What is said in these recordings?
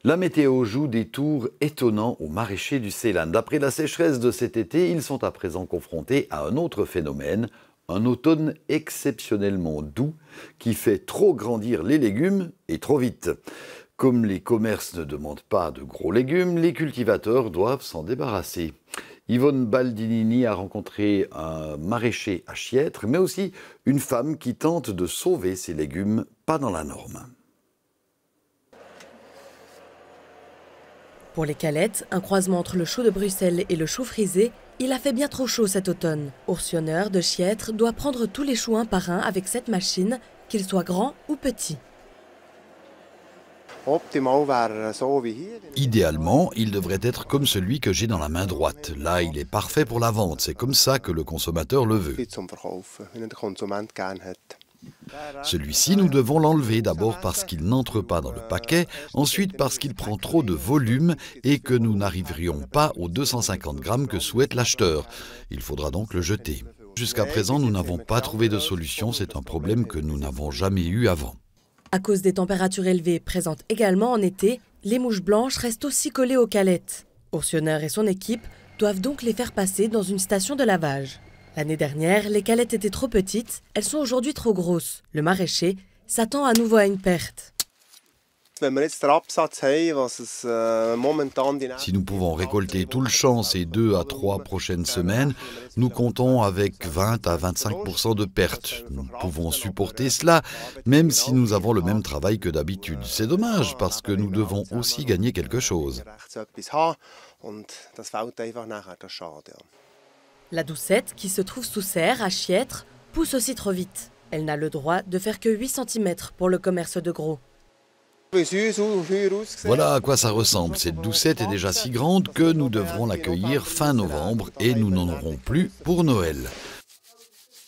La météo joue des tours étonnants aux maraîchers du Ceylan. Après la sécheresse de cet été, ils sont à présent confrontés à un autre phénomène, un automne exceptionnellement doux qui fait trop grandir les légumes et trop vite. Comme les commerces ne demandent pas de gros légumes, les cultivateurs doivent s'en débarrasser. Yvonne Baldinini a rencontré un maraîcher à Chiètre, mais aussi une femme qui tente de sauver ses légumes pas dans la norme. Pour les calettes, un croisement entre le chou de Bruxelles et le chou frisé, il a fait bien trop chaud cet automne. Oursionneur de Chiètre doit prendre tous les choux un par un avec cette machine, qu'ils soient grands ou petits. Idéalement, il devrait être comme celui que j'ai dans la main droite. Là, il est parfait pour la vente. C'est comme ça que le consommateur le veut. Celui-ci, nous devons l'enlever d'abord parce qu'il n'entre pas dans le paquet, ensuite parce qu'il prend trop de volume et que nous n'arriverions pas aux 250 grammes que souhaite l'acheteur. Il faudra donc le jeter. Jusqu'à présent, nous n'avons pas trouvé de solution. C'est un problème que nous n'avons jamais eu avant. À cause des températures élevées présentes également en été, les mouches blanches restent aussi collées aux calettes. Oursionneur et son équipe doivent donc les faire passer dans une station de lavage. L'année dernière, les calettes étaient trop petites, elles sont aujourd'hui trop grosses. Le maraîcher s'attend à nouveau à une perte. Si nous pouvons récolter tout le champ ces 2 à 3 prochaines semaines, nous comptons avec 20 à 25% de pertes. Nous pouvons supporter cela, même si nous avons le même travail que d'habitude. C'est dommage parce que nous devons aussi gagner quelque chose. La doucette, qui se trouve sous serre à Chiètre, pousse aussi trop vite. Elle n'a le droit de faire que 8 cm pour le commerce de gros. Voilà à quoi ça ressemble. Cette doucette est déjà si grande que nous devrons l'accueillir fin novembre et nous n'en aurons plus pour Noël.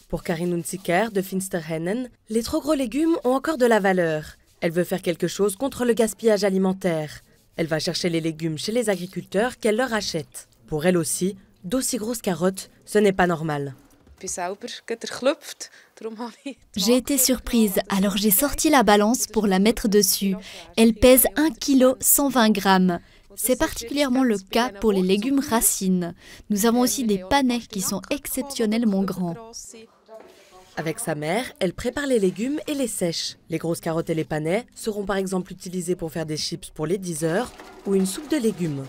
Pour Karin Hunziker de Finsterhennen, les trop gros légumes ont encore de la valeur. Elle veut faire quelque chose contre le gaspillage alimentaire. Elle va chercher les légumes chez les agriculteurs qu'elle leur achète. Pour elle aussi, d'aussi grosses carottes, ce n'est pas normal. J'ai été surprise, alors j'ai sorti la balance pour la mettre dessus. Elle pèse 1 kg 120 grammes. C'est particulièrement le cas pour les légumes racines. Nous avons aussi des panais qui sont exceptionnellement grands. Avec sa mère, elle prépare les légumes et les sèche. Les grosses carottes et les panais seront par exemple utilisés pour faire des chips pour les 10 heures ou une soupe de légumes.